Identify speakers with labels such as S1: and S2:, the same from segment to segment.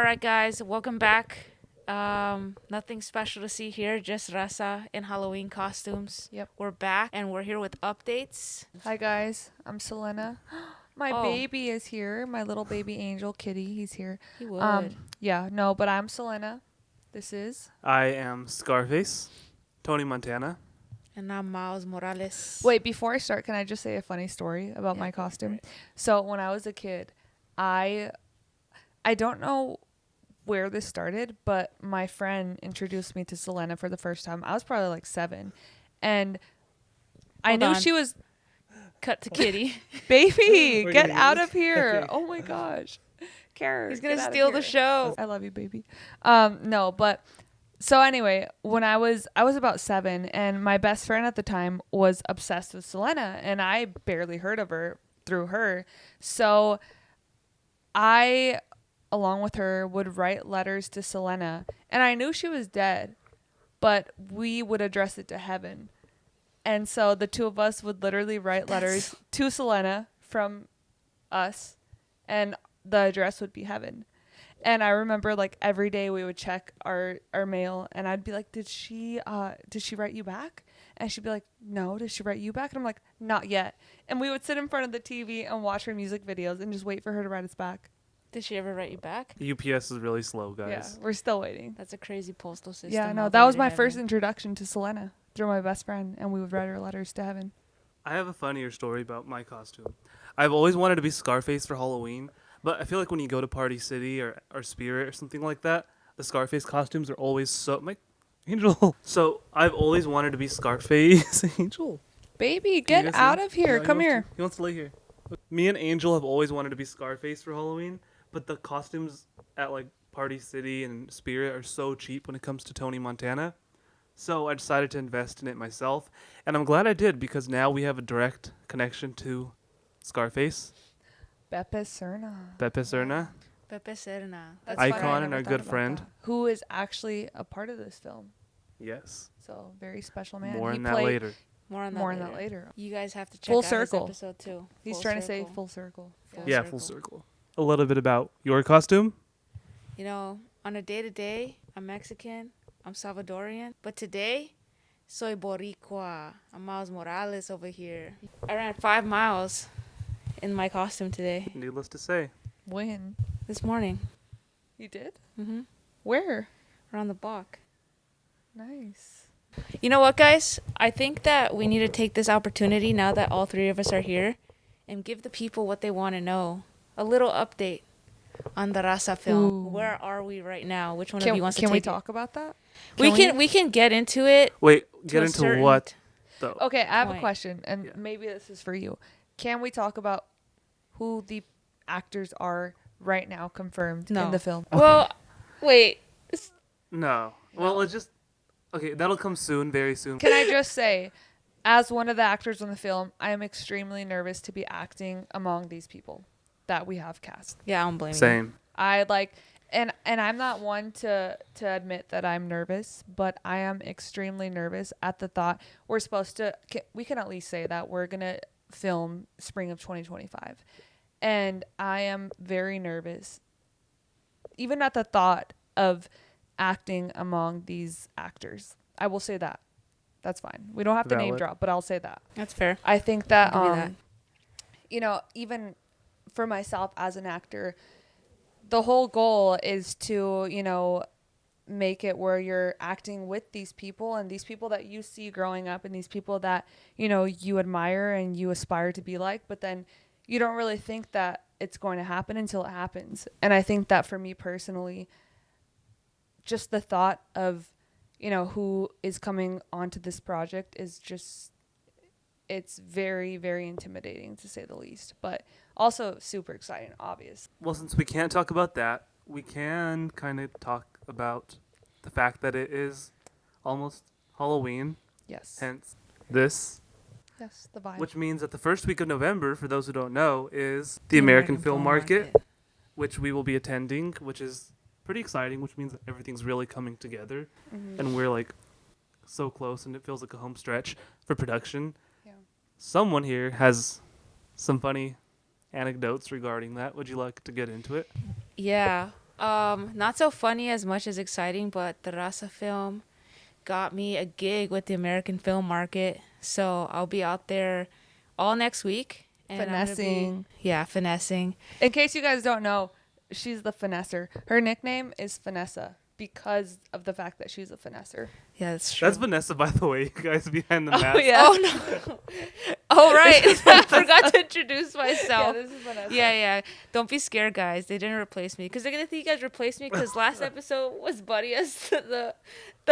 S1: right, guys, welcome back. Nothing special to see here, just Raza in Halloween costumes.
S2: Yep.
S1: We're back and we're here with updates.
S2: Hi guys, I'm Selena. My
S1: Oh.
S2: baby is here. My little baby angel kitty, he's here.
S1: He would.
S2: But I'm Selena. This is.
S3: I am Scarface, Tony Montana.
S1: And I'm Miles Morales.
S2: Wait, before I start, can I just say a funny story about
S1: Yeah,
S2: my
S1: go for
S2: costume?
S1: it.
S2: So when I was a kid, I don't know where this started, but my friend introduced me to Selena for the first time. I was probably like 7, and I
S1: Hold
S2: knew
S1: on.
S2: she was
S1: Cut to Kitty.
S2: baby.
S3: We're
S2: Get
S3: gonna
S2: out
S3: use-
S2: of here!
S3: Okay.
S2: Oh my gosh, Karen,
S1: He's gonna
S2: get outta
S1: steal the
S2: here.
S1: show.
S2: I love you, baby. No, but so anyway, when I was about 7, and my best friend at the time was obsessed with Selena, and I barely heard of her through her. So I, along with her, would write letters to Selena, and I knew she was dead, but we would address it to heaven. And so the two of us would literally write letters to Selena from us, and the address would be heaven. And I remember like every day we would check our mail, and I'd be like, did she write you back? And she'd be like, no. Did she write you back? And I'm like, not yet. And we would sit in front of the TV and watch her music videos and just wait for her to write us back.
S1: Did she ever write you back?
S3: UPS is really slow,
S2: Yeah,
S3: guys.
S2: we're still waiting.
S1: That's a crazy postal system.
S2: Yeah, no,
S1: all
S2: that
S1: the way
S2: was
S1: to
S2: my
S1: heaven.
S2: first introduction to Selena through my best friend, and we would write her letters to heaven.
S3: I have a funnier story about my costume. I've always wanted to be Scarface for Halloween, but I feel like when you go to Party City or Spirit or something like that, the Scarface costumes are always so... My Angel. So I've always wanted to be Scarface. Angel.
S2: Baby,
S3: Can you
S2: get
S3: guys
S2: out
S3: see?
S2: of here.
S3: No,
S2: Come here.
S3: He wants to lay here. Me and Angel have always wanted to be Scarface for Halloween, but the costumes at like Party City and Spirit are so cheap when it comes to Tony Montana. So I decided to invest in it myself, and I'm glad I did because now we have a direct connection to Scarface,
S2: Beppe Serna.
S3: Beppe Serna.
S1: Pepe Serna.
S2: That's
S3: Icon
S2: funny, I
S3: and
S2: never
S3: our
S2: thought
S3: good
S2: about
S3: friend.
S2: that. Who is actually a part of this film.
S3: Yes.
S2: So, very special man.
S3: More
S2: He
S3: on that
S2: played-
S3: later.
S1: More on that later. You guys have to check
S2: Full
S1: out
S2: circle.
S1: his episode too.
S2: He's
S1: Full
S2: trying to say
S1: circle.
S2: full circle.
S3: Yeah, full circle. A little bit about your costume.
S1: You know, on a day-to-day, I'm Mexican, I'm Salvadorian, but today, soy Boricua. I'm Miles Morales over here. I ran 5 miles in my costume today,
S3: Needless to say.
S2: When?
S1: this morning.
S2: You did?
S1: Mm-hmm.
S2: Where?
S1: Around the block.
S2: Nice.
S1: You know what, guys? I think that we need to take this opportunity now that all 3 of us are here and give the people what they want to know. A little update on the Raza film.
S2: Ooh.
S1: Where are we right now? Which one of you wants to
S2: Can
S1: take
S2: we
S1: it?
S2: talk about that?
S1: We can get into it.
S3: Wait,
S1: to
S3: get
S1: a
S3: into
S1: certain-
S3: what though?
S2: Okay, I have a
S1: Point.
S2: question, and
S3: Yeah.
S2: maybe this is for you. Can we talk about who the actors are right now confirmed
S1: No.
S2: in the film?
S1: Well, wait.
S3: No. Well, it's just okay. That'll come soon, very soon.
S2: Can I just say, as one of the actors in the film, I am extremely nervous to be acting among these people that we have cast.
S1: Yeah, I don't blame you.
S3: Same.
S2: I like, and I'm not one to admit that I'm nervous, but I am extremely nervous at the thought we're supposed to. We can at least say that we're gonna film spring of 2025, and I am very nervous, even at the thought of acting among these actors. I will say that. That's fine. We don't have to name
S3: Valid.
S2: drop, but I'll say that.
S1: That's fair.
S2: I think that,
S1: I'll give you that.
S2: you know, even for myself as an actor, the whole goal is to, you know, make it where you're acting with these people and these people that you see growing up and these people that, you know, you admire and you aspire to be like, but then you don't really think that it's going to happen until it happens. And I think that for me personally, just the thought of, you know, who is coming onto this project is just, it's very, very intimidating to say the least, but also super exciting, obvious.
S3: Well, since we can't talk about that, we can kind of talk about the fact that it is almost Halloween,
S2: Yes.
S3: hence this,
S2: Yes, the vibe.
S3: which means that the first week of November, for those who don't know, is the American Film Market, which we will be attending, which is pretty exciting, which means that everything's really coming together,
S2: Mhm.
S3: and we're like so close, and it feels like a home stretch for production.
S2: Yeah.
S3: Someone here has some funny anecdotes regarding that. Would you like to get into it?
S1: Yeah. Not so funny as much as exciting, but the Raza film got me a gig with the American film market. So I'll be out there all next week. And
S2: Finessing.
S1: Yeah, finessing.
S2: In case you guys don't know, she's the finesser. Her nickname is Vanessa because of the fact that she's a finesser.
S1: Yeah, that's true.
S3: That's Vanessa, by the way, you guys behind the
S2: Oh,
S3: mask.
S2: yeah.
S1: Oh, no. Oh, right. I forgot to introduce
S2: Yeah,
S1: myself.
S2: this is Vanessa.
S1: Yeah. Don't be scared, guys. They didn't replace me. Because they're going to think you guys replaced me because last episode was Buddy as the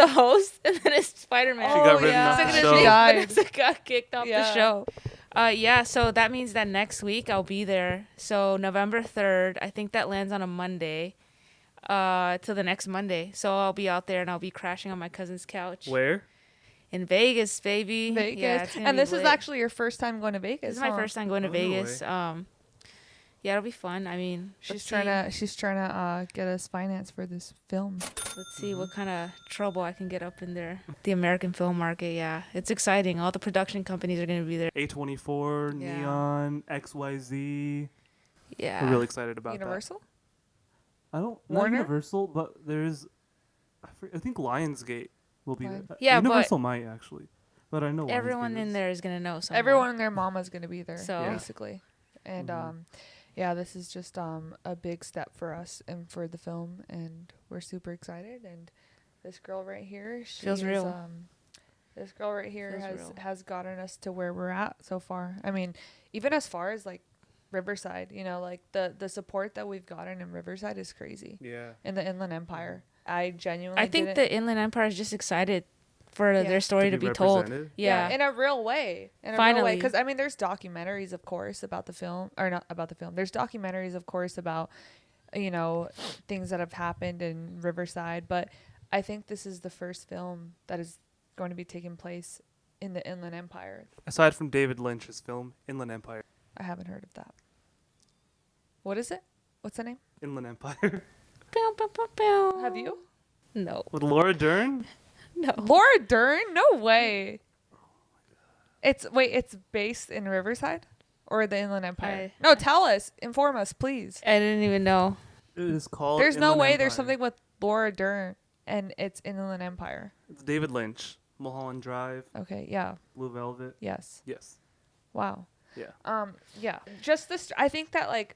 S1: host, and then it's Spider-Man.
S3: She got written
S2: yeah.
S3: off
S1: So
S3: the
S1: they're
S3: show.
S1: gonna
S2: She
S1: think
S2: died.
S1: Vanessa got kicked off
S2: Yeah.
S1: the show. Yeah, so that means that next week I'll be there. So November 3rd, I think that lands on a Monday, till the next Monday. So I'll be out there and I'll be crashing on my cousin's couch.
S3: Where?
S1: In Vegas, baby.
S2: Vegas.
S1: Yeah, it's gonna
S2: And
S1: be
S2: this is
S1: lit.
S2: actually your first time going to Vegas.
S1: This is my first time going to
S3: Oh, no
S1: Vegas.
S3: way.
S1: Yeah, it'll be fun. I mean,
S2: She's trying to get us finance for this film.
S1: let's see what kind of trouble I can get up in there. The American film market, yeah. It's exciting. All the production companies are going to be there.
S3: A24,
S1: Yeah.
S3: Neon, XYZ.
S1: Yeah.
S3: We're really excited about
S2: Universal?
S3: that. I don't
S2: Warner?
S3: Not Universal, but there's I think Lionsgate will be there.
S1: Yeah, but
S3: Universal might actually. But I know
S1: Everyone
S3: Lionsgate
S1: in
S3: is.
S1: there is going to know someone.
S2: Everyone and their mama's going to be there,
S1: So- Yeah.
S2: basically. And
S3: Mhm.
S2: yeah, this is just a big step for us and for the film, and we're super excited. And this girl right here, she
S1: Feels
S2: is,
S1: real.
S2: This girl right here
S1: Feels real.
S2: has gotten us to where we're at so far. I mean, even as far as like Riverside, you know, like the support that we've gotten in Riverside is crazy.
S3: Yeah.
S2: In the Inland Empire, I genuinely
S1: I think
S2: didn't-
S1: the Inland Empire is just excited for
S2: Yeah.
S1: their story to be told.
S3: represented.
S1: Yeah.
S2: in a real way. In a real way.
S1: Finally.
S2: Because, I mean, there's documentaries, of course, about the film. Or not about the film. There's documentaries, of course, about, you know, things that have happened in Riverside. But I think this is the first film that is going to be taking place in the Inland Empire.
S3: Aside from David Lynch's film Inland Empire.
S2: I haven't heard of that. What is it? What's the name?
S3: Inland Empire.
S1: Pew, pew, pew, pew.
S2: Have you?
S1: No.
S3: With Laura Dern?
S1: No.
S2: Laura Dern? No way. It's based in Riverside or the Inland Empire? No, tell us. Inform us, please.
S1: I didn't even know.
S3: It is called
S2: There's no
S3: Inland
S2: way there's
S3: Empire.
S2: something with Laura Dern and it's Inland Empire.
S3: It's David Lynch. Mulholland Drive,
S2: Okay, yeah.
S3: Blue Velvet.
S2: Yes.
S3: Yes.
S2: Wow.
S3: Yeah.
S2: Yeah. Just this, I think that like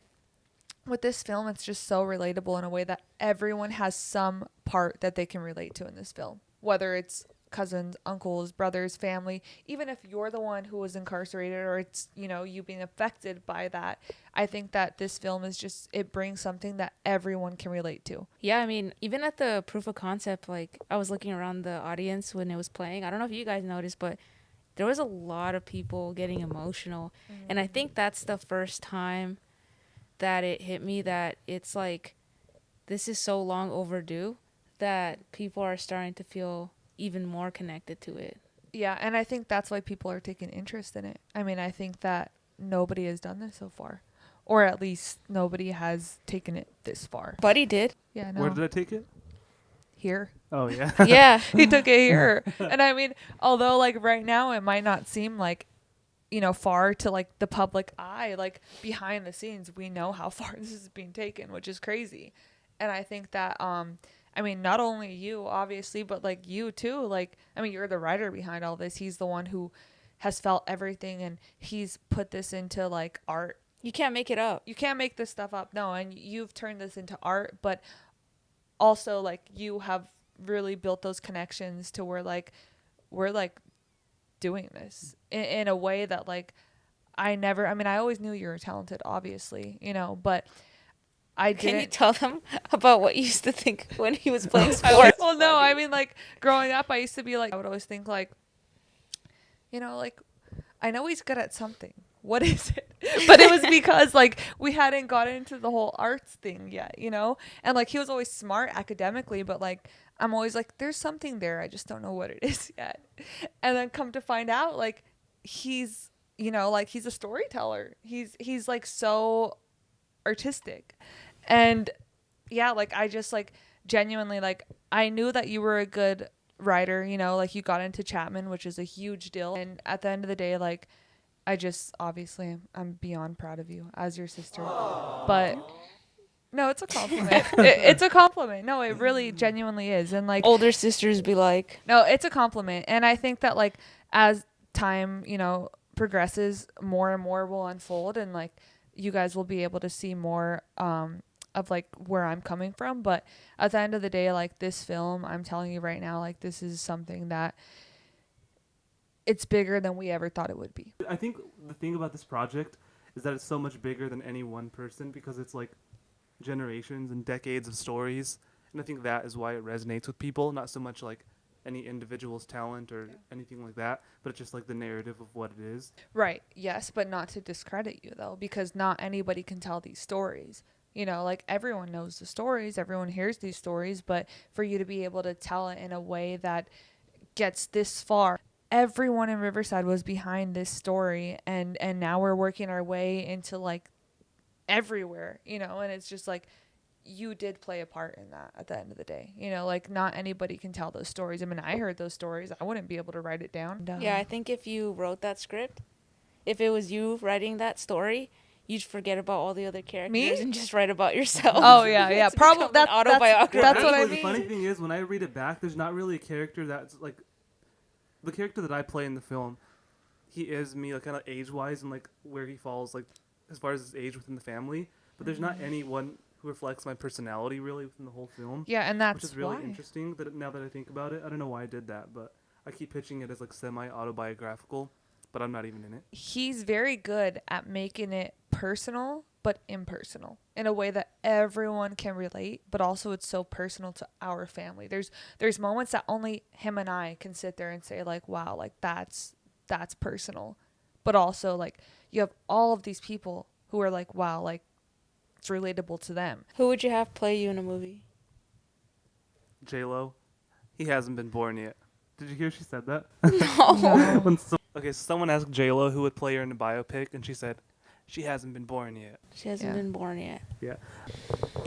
S2: with this film, it's just so relatable in a way that everyone has some part that they can relate to in this film, whether it's cousins, uncles, brothers, family, even if you're the one who was incarcerated or it's, you know, you being affected by that. I think that this film is just, it brings something that everyone can relate to.
S1: Yeah, I mean, even at the proof of concept, like, I was looking around the audience when it was playing. I don't know if you guys noticed, but there was a lot of people getting emotional. And I think that's the first time that it hit me that it's like, this is so long overdue that people are starting to feel even more connected to it.
S2: Yeah, and I think that's why people are taking interest in it. I mean, I think that nobody has done this so far. Or at least nobody has taken it this far.
S1: Buddy did.
S2: Yeah, no.
S3: Where did I take it?
S2: Here.
S3: Oh, yeah.
S1: Yeah.
S2: He took it here. And I mean, although like right now it might not seem like, you know, far to like the public eye, like behind the scenes, we know how far this is being taken, which is crazy. And I think that, I mean, not only you, obviously, but like you too. Like, I mean, you're the writer behind all this. He's the one who has felt everything and he's put this into like art.
S1: You can't make it up.
S2: You can't make this stuff up. No. And you've turned this into art, but also like you have really built those connections to where like we're like doing this in a way that like I always knew you were talented, obviously, you know, but I didn't.
S1: Can you tell them about what you used to think when he was playing sports?
S2: Well, no, I mean, like, growing up, I used to be like, I would always think, like, you know, like, I know he's good at something. What is it? But it was because, like, we hadn't gotten into the whole arts thing yet, you know? And, like, he was always smart academically, but, like, I'm always like, there's something there. I just don't know what it is yet. And then come to find out, like, he's, you know, like, he's a storyteller. He's like, so artistic. And yeah, like I just like genuinely like I knew that you were a good writer, you know, like you got into Chapman, which is a huge deal. And at the end of the day, like I just obviously I'm beyond proud of you as your sister. But No, it's a compliment. It's a compliment. No, it really genuinely is. And like
S1: Older sisters be like,
S2: no, it's a compliment. And I think that like as time, progresses, more and more will unfold, and like you guys will be able to see more of like where I'm coming from. But at the end of the day, like this film, I'm telling you right now, like this is something that it's bigger than we ever thought it would be.
S3: I think the thing about this project is that it's so much bigger than any one person because it's like generations and decades of stories, and I think that is why it resonates with people. Not so much like any individual's talent or anything like that, but it's just like the narrative of what it is.
S2: Right. Yes, but not to discredit you though, because not anybody can tell these stories. Like everyone knows the stories, everyone hears these stories, but for you to be able to tell it in a way that gets this far, everyone in Riverside was behind this story, and now we're working our way into like everywhere, and it's just like you did play a part in that at the end of the day. Like not anybody can tell those stories. I mean, I heard those stories. I wouldn't be able to write it down.
S1: yeah, I think if you wrote that script, if it was you writing that story, you'd forget about all the other characters
S2: Me?
S1: and just write about yourself.
S2: Oh yeah, yeah.
S1: It's
S2: Probably
S1: become an autobiography.
S2: that's what I
S3: Actually,
S2: mean.
S3: the funny thing is, when I read it back, there's not really a character that's like the character that I play in the film. He is me, like kind of age-wise, and like where he falls, like as far as his age within the family. But there's not anyone who reflects my personality really within the whole film.
S2: Yeah, and that's
S3: which is really
S2: why.
S3: interesting. That now that I think about it, I don't know why I did that, but I keep pitching it as like semi-autobiographical, but I'm not even in it.
S2: He's very good at making it personal but impersonal in a way that everyone can relate, but also it's so personal to our family. There's moments that only him and I can sit there and say like, wow, like that's personal. But also like you have all of these people who are like, wow, like it's relatable to them.
S1: Who would you have play you in a movie?
S3: J-Lo, he hasn't been born yet. Did you hear she said that?
S1: No.
S3: Okay, so someone asked J-Lo who would play her in a biopic, and she said, she hasn't been born yet.
S1: She hasn't been born yet.
S3: Yeah.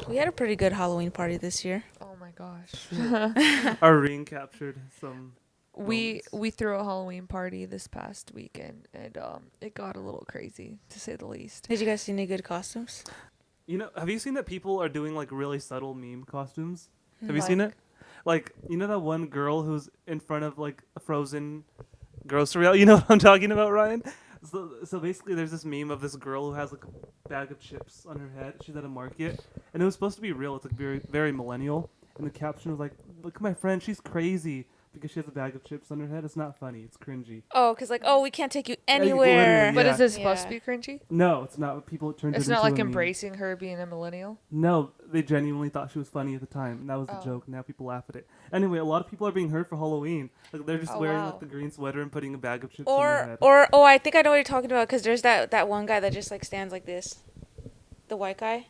S1: We had a pretty good Halloween party this year.
S2: Oh my gosh.
S3: Our ring captured some
S2: We
S3: moments.
S2: threw a Halloween party this past weekend, and it got a little crazy to say the least.
S1: Did you guys see any good costumes?
S3: Have you seen that people are doing like really subtle meme costumes? Have you
S2: Like-
S3: seen it? Like, that one girl who's in front of like a frozen grocery aisle? You know what I'm talking about, Ryan? So basically there's this meme of this girl who has like a bag of chips on her head. She's at a market, and it was supposed to be real. It's like very, very millennial. And the caption was like, look at my friend, she's crazy because she has a bag of chips on her head. It's not funny. It's cringy.
S1: Oh, because we can't take you
S3: literally,
S1: anywhere.
S2: But
S3: Yeah.
S2: is this supposed
S1: Yeah.
S2: to be cringy?
S3: No, it's not. People turned
S2: It's
S3: it
S2: not
S3: into
S2: like
S3: a meme.
S2: embracing her being a millennial.
S3: No, they genuinely thought she was funny at the time, and that was the
S2: Oh.
S3: joke. Now people laugh at it. Anyway, a lot of people are being hurt for Halloween. Like they're just
S2: Oh,
S3: wearing
S2: wow.
S3: like the green sweater and putting a bag of chips on their head.
S1: Or I think I know what you're talking about, because there's that one guy that just like stands like this, the white guy,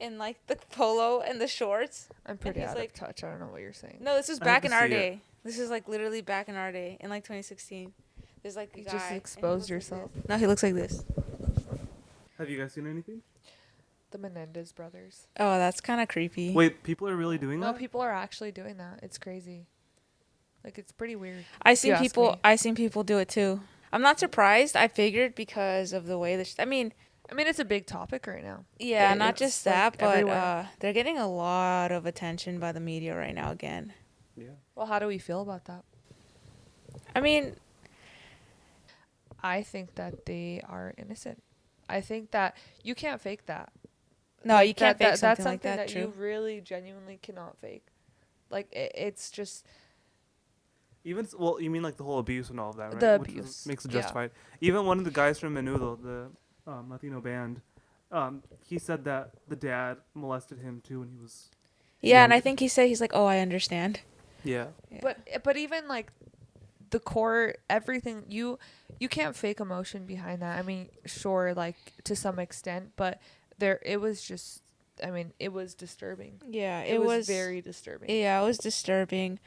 S1: in like the polo and the shorts.
S2: I'm pretty
S1: he's
S2: out
S1: like-
S2: of touch. I don't know what you're saying.
S1: No, this was
S3: I have
S1: back
S3: to
S1: in our
S3: see it.
S1: day. This is like literally back in our day, in like 2016. There's like a
S2: You
S1: guy.
S2: just
S1: and he
S2: exposed
S1: looks like
S2: yourself.
S1: this. No, he looks like this.
S3: Have you guys seen anything?
S2: The Menendez brothers.
S1: Oh, that's kind of creepy.
S3: Wait, people are really doing
S2: No,
S3: that?
S2: people are actually doing that. It's crazy. Like it's pretty weird.
S1: I seen
S2: you ask
S1: people.
S2: me.
S1: I seen people do it too. I'm not surprised. I figured because of the way that. I mean,
S2: it's a big topic right now.
S1: yeah, not
S2: It's,
S1: just
S2: like,
S1: that, but
S2: everywhere.
S1: they're getting a lot of attention by the media right now again.
S3: Yeah.
S2: Well, how do we feel about that?
S1: I mean,
S2: I think that they are innocent. I think that you can't fake that.
S1: no, you can't fake
S2: That's
S1: something like
S2: something
S1: that.
S2: that
S1: True.
S2: you really genuinely cannot fake. Like it's just
S3: Well, you mean like the whole abuse and all of that, right?
S2: The
S3: Which is-
S2: abuse,
S3: makes it
S2: yeah.
S3: justified. Even one of the guys from Menudo, the Latino band, he said that the dad molested him too when he was.
S1: Yeah, and
S3: young.
S1: I think he's like, oh, I understand.
S3: Yeah.
S1: Yeah.
S2: but even like the core everything you can't fake emotion behind that. I mean, sure, like to some extent, but it was just it was disturbing.
S1: Yeah,
S2: It was very disturbing.
S1: Yeah, it was disturbing.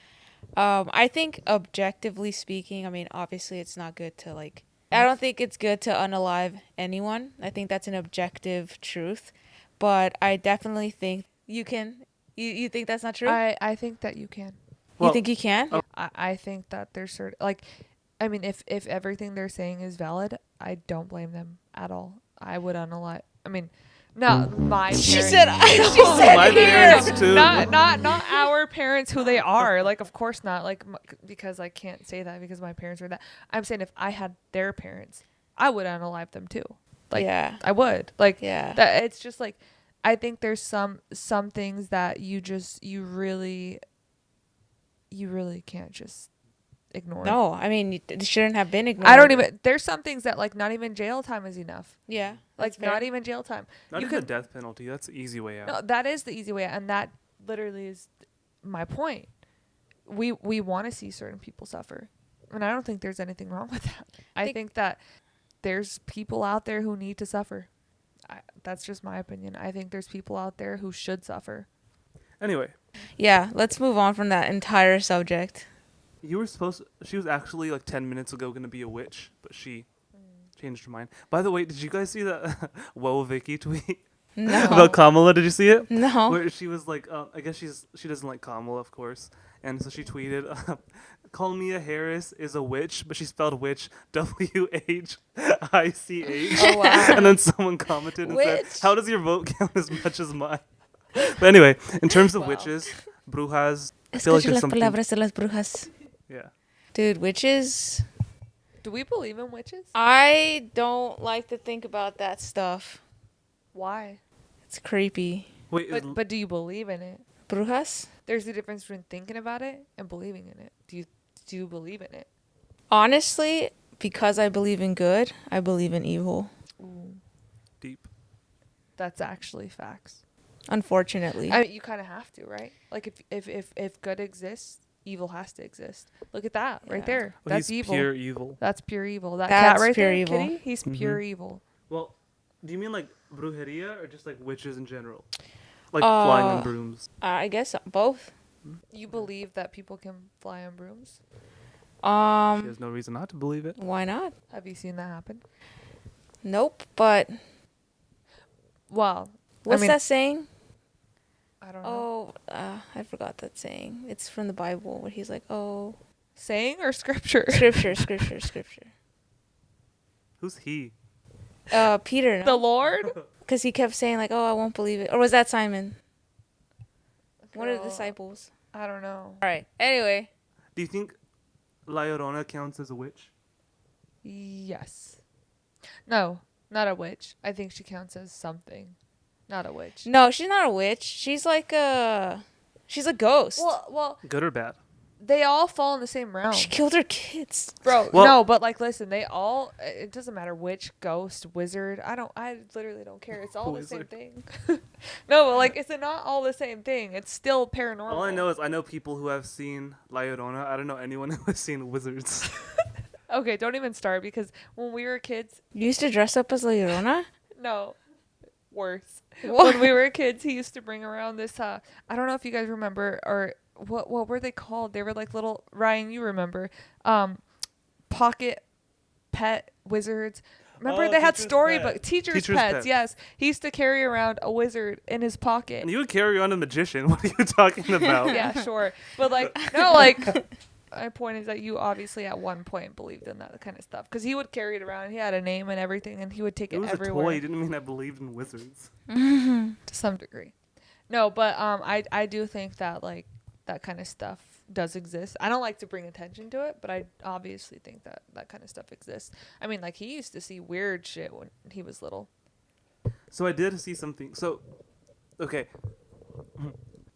S1: I think objectively speaking, I mean, obviously it's not good to like. I don't think it's good to unalive anyone. I think that's an objective truth, but I definitely think you can. You think that's not true?
S2: I think that you can.
S3: Well,
S1: you think you can?
S2: I think that there's certain like, I mean, if everything they're saying is valid, I don't blame them at all. I would unalive. I mean, Not my parents.
S1: She said. She
S2: No.
S1: said
S3: My
S1: here.
S3: parents too.
S2: Not our parents who they are. Like, of course not. Like, because I can't say that because my parents are that. I'm saying if I had their parents, I would unalive them too. Like,
S1: Yeah.
S2: I would. Like,
S1: Yeah.
S2: that. It's just like, I think there's some things that you really can't just ignore.
S1: No, I mean, it shouldn't have been ignored.
S2: I don't even. There's some things that like not even jail time is enough.
S1: Yeah.
S2: Like,
S1: that's fair.
S2: not even jail time.
S3: Not
S2: You
S3: even
S2: could-
S3: the death penalty. That's the easy way out.
S2: No, that is the easy way, and that literally is my point. We want to see certain people suffer, and I don't think there's anything wrong with that. I think that there's people out there who need to suffer. That's just my opinion. I think there's people out there who should suffer.
S3: Anyway,
S1: Yeah. Let's move on from that entire subject.
S3: you were supposed. She was actually like 10 minutes ago gonna be a witch, but she changed her mind. By the way, did you guys see that Whoa Vicky tweet
S1: No.
S3: about Kamala? Did you see it?
S1: No.
S3: Where she was like, I guess she doesn't like Kamala, of course, and so she tweeted, "Kalmia Harris is a witch, but she spelled witch WHICH."
S1: Oh, wow.
S3: And then someone commented and
S1: Witch.
S3: said, "How does your vote count as much as mine?" But anyway, in terms of
S2: Wow.
S3: witches, brujas, I feel like
S1: Escucha
S3: there's
S1: las
S3: something.
S1: palabras de las brujas.
S3: Yeah.
S1: Dude, witches.
S2: Do we believe in witches?
S1: I don't like to think about that stuff.
S2: Why?
S1: It's creepy.
S3: Wait,
S2: But do you believe in it?
S1: Brujas?
S2: There's a difference between thinking about it and believing in it. Do you believe in it?
S1: Honestly, because I believe in good, I believe in evil.
S2: Ooh,
S3: deep.
S2: that's actually facts.
S1: Unfortunately.
S2: I mean, you kind of have to, right? Like if good exists, evil has to exist. Look at that right
S1: Yeah.
S2: there.
S3: Well,
S2: That's
S3: he's
S2: evil.
S3: pure evil.
S2: That's pure evil. That
S1: That's
S2: cat right
S1: pure
S2: there,
S1: evil.
S2: Kitty, he's
S3: Mhm.
S2: pure evil.
S3: Well, do you mean like brujeria or just like witches in general? Like flying on brooms?
S1: I guess both.
S2: You believe that people can fly on brooms?
S3: She
S1: Um,
S3: has no reason not to believe it.
S1: why not?
S2: Have you seen that happen?
S1: Nope. But
S2: Well,
S1: what's
S2: mean-
S1: that saying?
S2: I don't know.
S1: Oh, I forgot that saying. It's from the Bible where he's like, oh,
S2: Saying or scripture?
S1: scripture.
S3: Who's he?
S1: Peter.
S2: The
S1: No?
S2: Lord?
S1: Because he kept saying like, oh, I won't believe it. Or was that Simon? One of the
S2: Girl,
S1: disciples.
S2: I don't know.
S1: All right. Anyway.
S3: Do you think La Llorona counts as a witch?
S2: Yes. No, not a witch. I think she counts as something. Not a witch.
S1: No, she's not a witch. She's like she's a ghost.
S2: Well,
S3: Good or bad?
S2: they all fall in the same realm.
S1: She killed her kids.
S2: Bro,
S3: Well-
S2: no, but like, listen, they all, it doesn't matter which ghost, wizard, I literally don't care. It's all the same
S3: Wizard.
S2: thing. No, but like, it's not all the same thing. It's still paranormal.
S3: All I know is I know people who have seen La Llorona. I don't know anyone who has seen wizards.
S2: Okay, don't even start because when we were kids,
S1: You used to dress up as La Llorona?
S2: no, worse.
S1: What?
S2: When we were kids, he used to bring around this, I don't know if you guys remember, or what were they called? They were like little, Ryan, you remember, pocket pet wizards. Remember
S3: Oh,
S2: they had
S3: teacher's
S2: storybook
S3: pet.
S2: teacher's
S3: Teacher's
S2: pets.
S3: pets.
S2: Yes, he used to carry around a wizard in his pocket.
S3: And you would carry on a magician. What are you talking about?
S2: Yeah, sure, but like no, like my point is that you obviously at one point believed in that kind of stuff because he would carry it around. He had a name and everything, and he would take
S3: It
S2: it
S3: was
S2: everywhere.
S3: a toy. You didn't mean I believed in wizards.
S2: To some degree. No, but I do think that like that kind of stuff does exist. I don't like to bring attention to it, but I obviously think that that kind of stuff exists. I mean, like he used to see weird shit when he was little.
S3: So I did see something. So, okay.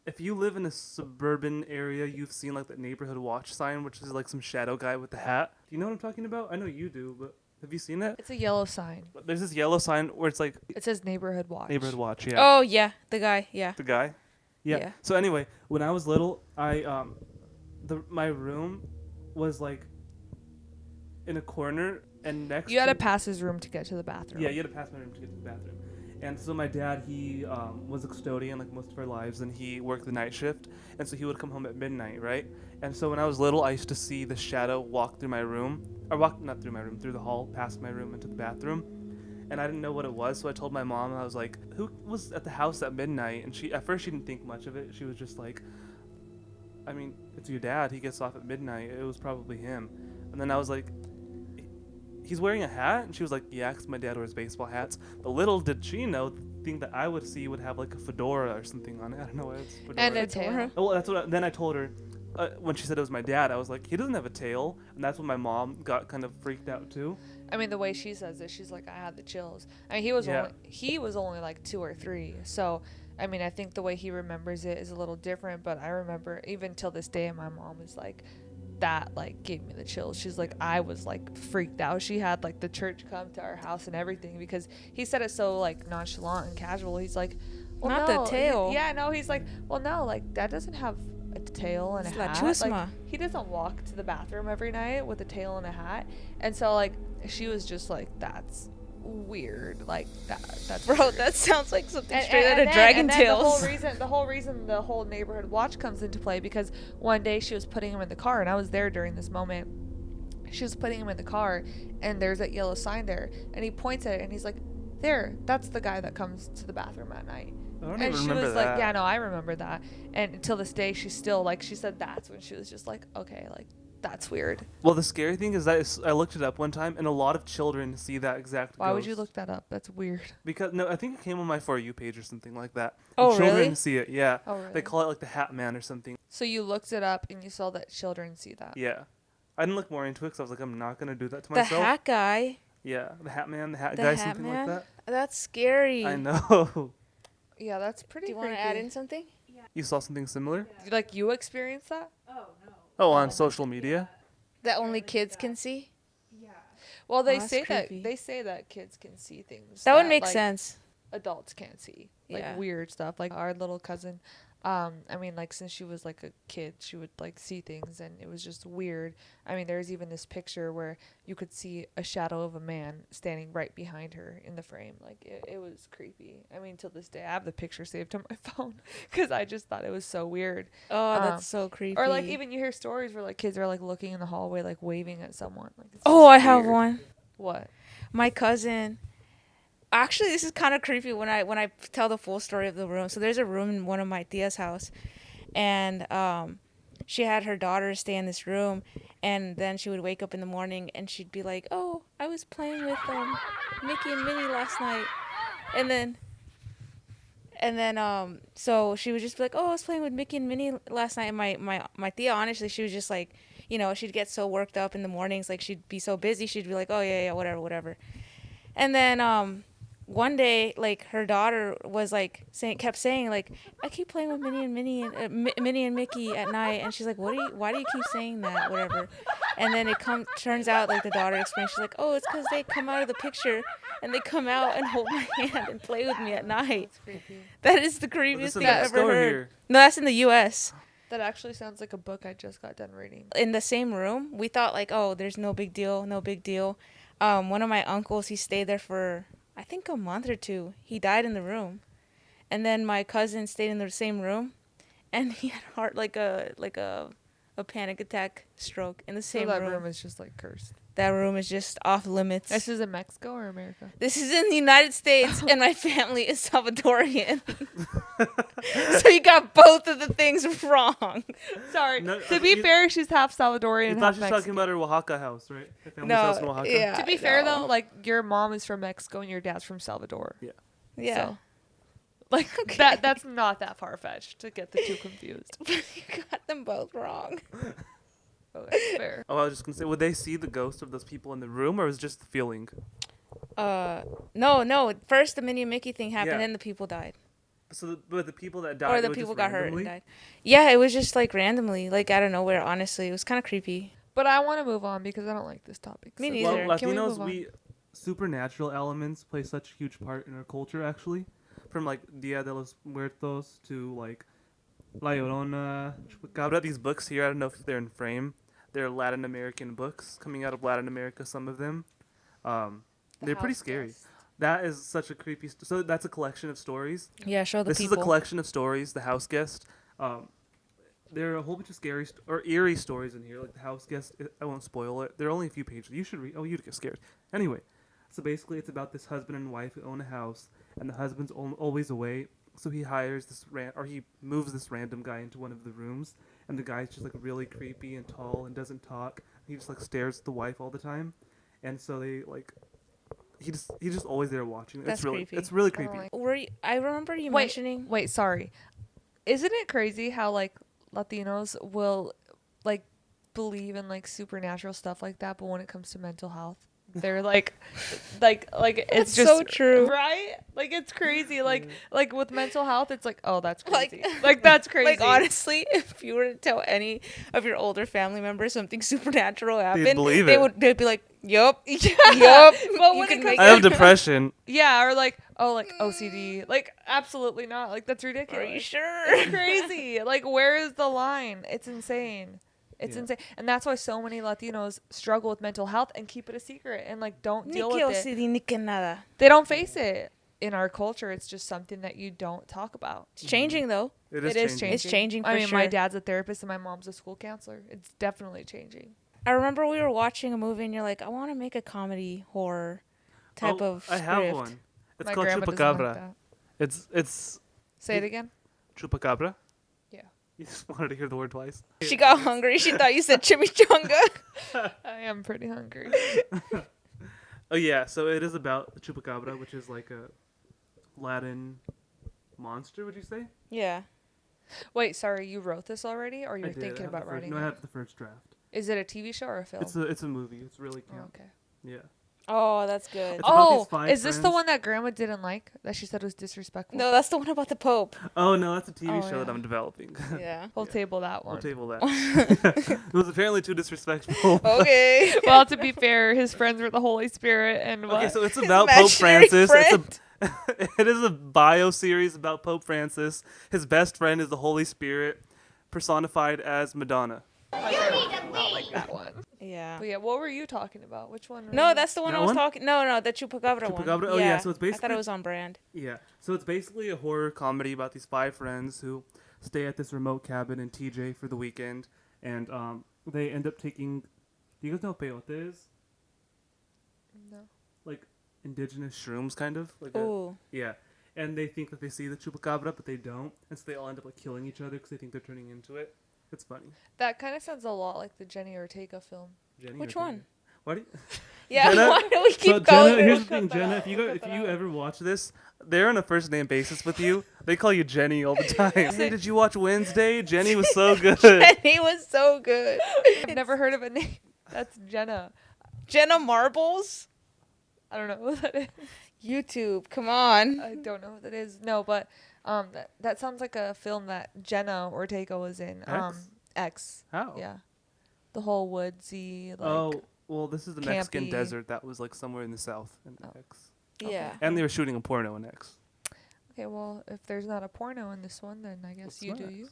S3: If you live in a suburban area, you've seen like the neighborhood watch sign, which is like some shadow guy with the hat. Do you know what I'm talking about? I know you do, but have you seen it?
S2: It's a yellow sign.
S3: There's this yellow sign where it's like
S2: It says neighborhood watch.
S3: neighborhood watch. Yeah.
S1: Oh, yeah. The guy. Yeah.
S3: The guy. Yeah.
S1: Yeah.
S3: So anyway, when I was little, my room was like in a corner, and next
S2: You had to
S3: to-
S2: pass his room to get to the bathroom.
S3: Yeah, you had to pass my room to get to the bathroom. And so my dad, he was a custodian like most of our lives, and he worked the night shift, and so he would come home at midnight, right? And so when I was little, I used to see the shadow walk through my room, or walk not through my room, through the hall, past my room into the bathroom. And I didn't know what it was, so I told my mom, and I was like, who was at the house at midnight? And at first she didn't think much of it. She was just like, I mean, it's your dad. He gets off at midnight. It was probably him. And then I was like, he's wearing a hat? And she was like, yeah, 'cause my dad wears baseball hats. But little did she know thing that I would see would have like a fedora or something on it. I don't know why it's fedora.
S2: And a
S1: Fedora.
S2: tail.
S3: Oh, well, that's what. Then I told her when she said it was my dad. I was like, he doesn't have a tail, and that's when my mom got kind of freaked out too.
S2: I mean, the way she says it, she's like, I had the chills. I mean,
S3: Yeah.
S2: he was only like 2 or 3. So, I mean, I think the way he remembers it is a little different. But I remember even till this day, my mom is like, that like gave me the chills. She's like, I was like freaked out. She had like the church come to our house and everything because he said it so like nonchalant and casual. He's like, well,
S1: Not
S2: no.
S1: the tail.
S2: Yeah, no. He's like, well, no, like that doesn't have a tail and
S1: It's
S2: a
S1: la
S2: hat.
S1: chusma.
S2: Like, he doesn't walk to the bathroom every night with a tail and a hat. And so like she was just like, that's weird. Like that's
S1: Bro,
S2: weird.
S1: that sounds like something
S2: And-
S1: straight
S2: and-
S1: out
S2: and
S1: of
S2: then-
S1: Dragon
S2: and then
S1: Tales.
S2: the whole reason the whole neighborhood watch comes into play because one day she was putting him in the car and I was there during this moment. She was putting him in the car and there's that yellow sign there and he points at it and he's like, there, that's the guy that comes to the bathroom at night.
S3: I don't
S2: And
S3: even
S2: she
S3: remember
S2: was
S3: that.
S2: like, yeah, no, I remember that. And until this day, she's still like, she said that's when she was just like, okay, like that's weird.
S3: Well, the scary thing is that I looked it up one time, and a lot of children see that exact.
S2: Why would you
S3: ghost.
S2: look that up? That's weird.
S3: Because no, I think it came on my For You page or something like that.
S1: Oh,
S3: And children
S1: really?
S3: see it. Yeah.
S2: Oh, really?
S3: They call it like the Hat Man or something.
S2: So you looked it up and you saw that children see that.
S3: Yeah. I didn't look more into it because I was like, I'm not gonna do that to
S1: The
S3: myself.
S1: hat guy.
S3: Yeah, the Hat Man, the Hat
S1: The
S3: Guy,
S1: hat
S3: something
S1: man.
S3: like
S1: That's scary.
S3: that. I know.
S2: Yeah, that's pretty
S1: Do you want
S2: creepy.
S1: to add in something?
S3: You saw something similar?
S2: Like you experienced that?
S3: Oh, on social media?
S1: That only kids can see?
S2: Well, they
S1: that's
S2: say
S1: creepy.
S2: that kids can see things.
S1: That would make
S2: like,
S1: sense.
S2: Adults can't see. Like
S1: Yeah.
S2: weird stuff. Like our little cousin, I mean, like since she was like a kid, she would like see things and it was just weird. I mean, there's even this picture where you could see a shadow of a man standing right behind her in the frame. Like it was creepy. I mean, till this day, I have the picture saved on my phone because I just thought it was so weird.
S1: Oh, that's so creepy.
S2: Or like even you hear stories where like kids are like looking in the hallway, like waving at someone. Like it's
S1: Oh,
S2: just
S1: I have
S2: weird.
S1: one.
S2: What?
S1: My cousin. Actually, this is kind of creepy when I tell the full story of the room. So there's a room in one of my tia's house, and she had her daughter stay in this room, and then she would wake up in the morning and she'd be like, "Oh, I was playing with Mickey and Minnie last night," and then so she would just be like, "Oh, I was playing with Mickey and Minnie last night." And my tia, honestly, she was just like, you know, she'd get so worked up in the mornings, like she'd be so busy, she'd be like, "Oh yeah, whatever." And then one day, like her daughter was like kept saying like, "I keep playing with Minnie and Mickey at night," and she's like, why do you keep saying that, whatever. And then turns out, like the daughter explained, she's like, "Oh, it's because they come out of the picture and they come out and hold my hand and play with me at night."
S2: That's creepy.
S1: That is the
S3: Was
S1: creepiest
S3: this in
S1: thing I've
S3: Mexico
S1: ever
S3: or
S1: heard.
S3: here?
S1: No, that's in the U.S.
S2: That actually sounds like a book I just got done reading.
S1: In the same room, we thought like, oh, there's no big deal. One of my uncles, he stayed there for I think a month or 2. He died in the room, and then my cousin stayed in the same room, and he had like a panic attack stroke in the
S2: So
S1: same
S2: that
S1: room.
S2: room is just like cursed.
S1: That room is just off limits.
S2: This is in Mexico or America?
S1: This is in the United States, and my family is Salvadorian. So you got both of the things wrong.
S2: Sorry.
S3: No,
S2: To be fair, she's half Salvadorian
S3: You
S2: and
S3: thought
S2: half
S3: she was talking
S2: Mexican.
S3: about her Oaxaca house, right? Her family's
S1: No,
S3: house in Oaxaca.
S1: yeah.
S2: To be fair
S1: no.
S2: though, like your mom is from Mexico and your dad's from Salvador.
S1: Yeah.
S2: So, like
S1: Okay.
S2: that's not that far fetched to get the two confused.
S1: You got them both wrong.
S2: Oh, that's fair.
S3: Oh, I was just gonna say, would they see the ghost of those people in the room, or was it just the feeling?
S1: No. First the Minnie and Mickey thing happened,
S3: Yeah.
S1: then the people died.
S3: So, but the people that died,
S1: Or
S3: it
S1: the
S3: was
S1: people
S3: just
S1: got hurt
S3: randomly?
S1: and died. Yeah, it was just like randomly, like out of nowhere, honestly. It was kind of creepy.
S2: But I want to move on because I don't like this topic.
S1: Me
S2: So
S1: neither.
S3: Well,
S2: Can we
S3: Latinos,
S2: move on?
S3: supernatural elements play such a huge part in our culture, actually. From like Dia de los Muertos to like La Llorona. I've read these books here. I don't know if they're in frame. They're Latin American books coming out of Latin America. Some of them, they're pretty scary. That is such a creepy. So that's a collection of stories.
S1: Yeah, show the
S3: This
S1: people.
S3: is a collection of stories. The House Guest. There are a whole bunch of scary or eerie stories in here, like the House Guest. I won't spoil it. There are only a few pages. You should read. Oh, you'd get scared. Anyway, so basically, it's about this husband and wife who own a house, and the husband's always away. So he hires he moves this random guy into one of the rooms, and the guy's just like really creepy and tall and doesn't talk. He just like stares at the wife all the time, and so they like he's just always there watching.
S1: That's creepy.
S3: It's really
S2: I don't
S3: creepy.
S2: like-
S1: I remember you
S2: Wait,
S1: mentioning.
S2: Wait, sorry. Isn't it crazy how like Latinos will like believe in like supernatural stuff like that, but when it comes to mental health, they're like it's
S1: That's
S2: just
S1: so true.
S2: right? Like it's crazy. Like
S3: Yeah.
S2: like with mental health, it's like, oh, that's
S1: Like-
S2: crazy. Like that's crazy.
S1: Like honestly, if you were to tell any of your older family members something supernatural happened,
S3: believe it.
S1: they'd be like, "Yup,
S2: Yeah.
S1: yup."
S2: But
S1: You
S2: when
S1: can
S2: it
S1: make
S2: comes
S3: I have depression.
S2: yeah, or like like OCD. Like absolutely not. Like that's ridiculous.
S1: Are you sure?
S2: It's crazy. Like, where is the line? It's insane. It's
S3: Yeah.
S2: insane. And that's why so many Latinos struggle with mental health and keep it a secret and, like, don't
S1: Ni
S2: deal
S1: que
S2: with it.
S1: OCD, ni que nada.
S2: They don't face it. In our culture, it's just something that you don't talk about.
S1: It's changing though.
S3: It
S2: It is changing.
S1: It's changing
S2: I
S1: for
S2: mean,
S1: sure.
S2: my dad's a therapist and my mom's a school counselor. It's definitely changing.
S1: I remember we were watching a movie and you're like, "I want to make a comedy horror type of
S3: I
S1: script."
S3: have one. It's
S2: my
S3: called
S2: grandma doesn't like
S3: Chupacabra.
S2: that.
S3: It's
S2: Say it again.
S3: Chupacabra.
S2: Yeah.
S3: You just wanted to hear the word twice.
S1: She got hungry. She thought you said chimichanga.
S2: I am pretty hungry.
S3: Oh yeah, so it is about the Chupacabra, which is like a Latin monster. Would you say?
S1: Yeah.
S2: Wait, sorry, you wrote this already, or
S3: I
S2: you're
S3: did. I
S2: thinking
S3: have
S2: about
S3: the first,
S2: writing
S3: No,
S2: it?
S3: I have the first draft.
S2: Is it a TV show or a film?
S3: It's a movie. It's really
S2: Oh,
S3: cute.
S2: okay.
S3: Yeah.
S1: Oh, that's good.
S3: It's about these
S2: Oh,
S3: five
S2: is this the
S3: friends.
S2: one that Grandma didn't like? That she said was disrespectful?
S1: No, that's the one about the Pope.
S3: Oh no, that's a TV
S2: Oh,
S3: show that
S2: yeah.
S3: I'm developing.
S1: Yeah.
S2: We'll
S3: Yeah.
S2: table that
S3: We'll
S2: one.
S3: table that. It was apparently too disrespectful.
S1: Okay.
S2: Well, to be fair, his friends were the Holy Spirit and what?
S3: Okay, so it's
S1: His
S3: about Pope
S1: imaginary
S3: Francis.
S1: friend.
S3: It is a bio series about Pope Francis. His best friend is the Holy Spirit, personified as Madonna.
S2: Not like that one.
S1: Yeah.
S2: But yeah, what were you talking about? Which one? were
S1: No,
S2: you-
S1: that's the one
S3: That
S1: I was
S3: one?
S1: talking. No, the Chupacabra one.
S3: Chupacabra? Oh, yeah, so it's
S1: I thought
S3: basically-
S1: it was on brand.
S3: Yeah, so it's basically a horror comedy about these five friends who stay at this remote cabin in TJ for the weekend, and they end up taking. Do you guys know what peyote is?
S2: No.
S3: Like indigenous shrooms, kind of. Like
S1: Ooh.
S3: yeah, and they think that they see the Chupacabra, but they don't, and so they all end up like killing each other because they think they're turning into it. It's funny.
S2: That kind of sounds a lot like the Jenny Ortega film.
S3: Jenny,
S1: Which
S3: or
S1: one?
S3: Jenny? Why do you?
S1: Yeah.
S3: Jenna-
S1: Why do we keep
S3: So
S1: calling
S3: Jenna,
S1: her?
S3: here's the
S2: Cut
S3: thing,
S2: that
S3: Jenna.
S2: out.
S3: If you
S2: We'll
S3: go,
S2: cut
S3: if
S2: that
S3: you
S2: out.
S3: ever watch this, they're on a first name basis with you. They call you Jenny all the time. Hey, did you watch Wednesday? Jenny was so good.
S1: And he was so good.
S2: I've never heard of a name. That's Jenna.
S1: Jenna Marbles.
S2: I don't know who that is.
S1: YouTube. Come on.
S2: I don't know who that is. No, but that sounds like a film that Jenna Ortega was in. X.
S3: How?
S2: Yeah. The whole woodsy like
S3: Oh, well, this is the Mexican
S2: campy.
S3: desert that was like somewhere in the south in
S2: Oh.
S3: X.
S1: Yeah.
S3: And they were shooting a porno in X.
S2: Okay, well, if there's not a porno in this one, then I guess
S3: It's
S2: you
S3: not
S2: do
S3: X.
S2: you.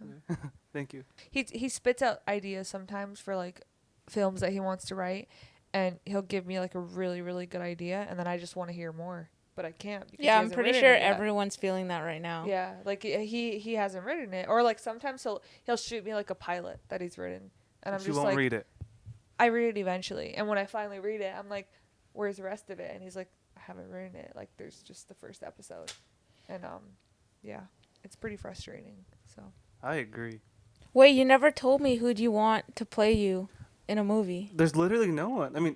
S3: Okay. Thank you.
S2: He spits out ideas sometimes for like films that he wants to write, and he'll give me like a really really good idea, and then I just want to hear more, but I can't. Because
S1: Yeah,
S2: he
S1: I'm
S2: hasn't
S1: pretty
S2: written
S1: sure
S2: it yet.
S1: everyone's feeling that right now.
S2: Yeah, like he hasn't written it, or like sometimes he'll shoot me like a pilot that he's written, and I'm
S3: She
S2: just
S3: won't
S2: like,
S3: read it.
S2: I read it eventually, and when I finally read it, I'm like, where's the rest of it? And he's like, I haven't written it. Like there's just the first episode, and yeah, it's pretty frustrating. So
S3: I agree.
S1: Wait, you never told me who'd you want to play you in a movie.
S3: There's literally no one. I mean,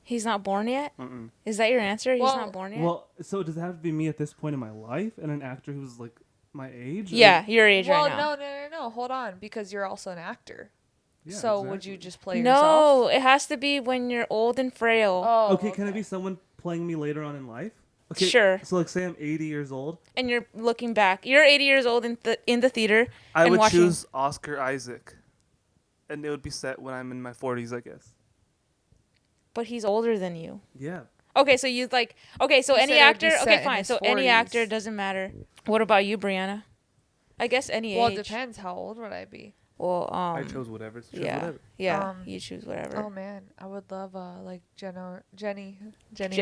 S1: He's not born yet?
S3: Mm-mm.
S1: Is that your answer? He's
S2: Well-
S1: not born yet?
S3: Well, so does it have to be me at this point in my life and an actor who's like my age?
S1: yeah, your age
S2: well,
S1: right now.
S2: no, hold on, because you're also an actor.
S3: Yeah,
S2: So would you
S3: exactly.
S2: just play yourself?
S1: No, it has to be when you're old and frail.
S2: Oh,
S3: Okay, can it be someone playing me later on in life? Okay,
S1: Sure.
S3: So like, say I'm 80 years old.
S1: And you're looking back. You're 80 years old in the theater.
S3: I
S1: and
S3: would
S1: watching.
S3: choose Oscar Isaac, and it would be set when I'm in my 40s, I guess.
S1: But he's older than you.
S3: Yeah.
S1: Okay, so you like. Okay, so
S2: You
S1: any
S2: said it would be
S1: actor.
S2: set
S1: Okay,
S2: in
S1: fine.
S2: his
S1: So any
S2: 40s.
S1: actor doesn't matter. What about you, Breanna? I guess any
S2: Well,
S1: age.
S2: it depends. How old would I be?
S1: Well,
S3: I chose whatever. So choose
S1: yeah,
S3: whatever.
S1: yeah.
S2: Um,
S1: You choose whatever.
S2: Oh man, I would love like Jenny
S1: Jenny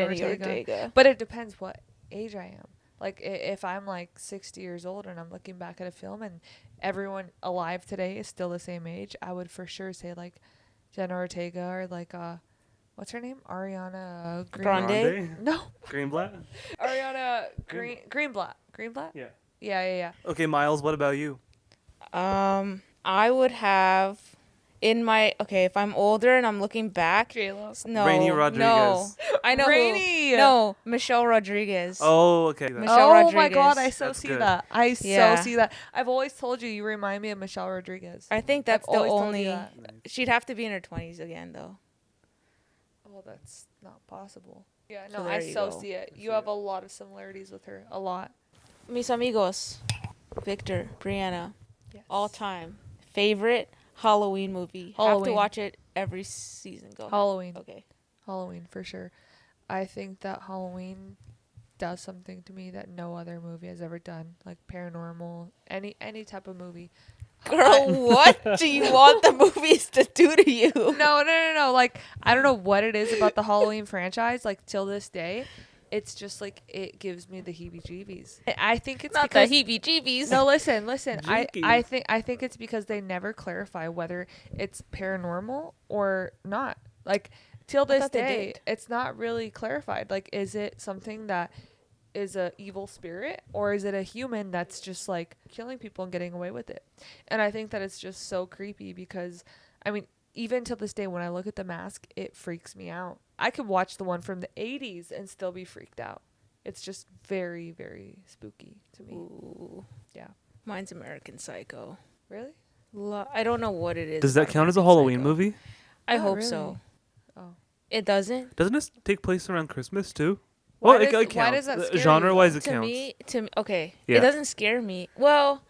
S2: Ortega.
S1: Ortega.
S2: But it depends what age I am. Like if I'm like 60 years old and I'm looking back at a film and everyone alive today is still the same age, I would for sure say like Jenna Ortega or like what's her name? Ariana
S1: Grande?
S2: No,
S3: Greenblatt?
S2: Ariana Greenblatt. Greenblatt?
S3: Yeah.
S2: Yeah.
S3: Okay, Miles, what about you?
S1: I would have. if I'm older and I'm looking back,
S2: J-Lo.
S1: no,
S3: Rainey
S1: no,
S3: Rodriguez.
S1: I know
S2: Rainey.
S1: who. No, Michelle Rodriguez.
S3: Oh, okay.
S1: Michelle
S2: Oh my God,
S1: Rodriguez.
S2: I so
S3: That's
S2: see
S3: good.
S2: that. I
S1: Yeah.
S2: so see that. I've always told you you remind me of Michelle Rodriguez.
S1: I think that's
S2: I've
S1: the
S2: always told you
S1: only.
S2: that.
S1: She'd have to be in her 20s again, though.
S2: Oh, that's not possible. Yeah,
S1: So
S2: no,
S1: there
S2: I
S1: you
S2: so
S1: go.
S2: see it. You have a lot of similarities with her. A lot.
S1: Mis amigos, Victor, Breanna,
S2: Yes.
S1: all time favorite Halloween movie. Have to
S2: Halloween.
S1: watch it every season. Go ahead.
S2: Halloween.
S1: Okay.
S2: Halloween for sure. I think that Halloween does something to me that no other movie has ever done, like paranormal, any type of movie.
S1: Girl, what do you want the movies to do to you?
S2: No. Like, I don't know what it is about the Halloween franchise. Like, till this day, it's just like it gives me the heebie-jeebies. I think it's
S1: Not
S2: because
S1: the heebie-jeebies.
S2: no, listen. I
S3: Jinkies.
S2: think it's because they never clarify whether it's paranormal or not. Like, till this
S1: thought they
S2: day,
S1: did.
S2: it's not really clarified. Like, is it something that is a evil spirit, or is it a human that's just like killing people and getting away with it? And I think that it's just so creepy because, I mean, even till this day, when I look at the mask, it freaks me out. I could watch the one from the 80s and still be freaked out. It's just very, very spooky to me.
S1: Ooh.
S2: Yeah.
S1: Mine's American Psycho.
S2: Really?
S1: I don't know what it is.
S3: Does that
S1: about
S3: count as a
S1: American
S3: Halloween
S1: Psycho.
S3: movie?
S1: I
S2: Not
S1: hope
S2: really.
S1: so.
S2: Oh.
S1: It doesn't.
S3: Doesn't this take place around Christmas too?
S2: Why
S3: Well, it
S2: does
S3: counts.
S2: that scare you,
S3: Genre-wise,
S2: though?
S3: it
S1: To
S3: counts.
S1: me, okay.
S3: Yeah.
S1: It doesn't scare me. Well,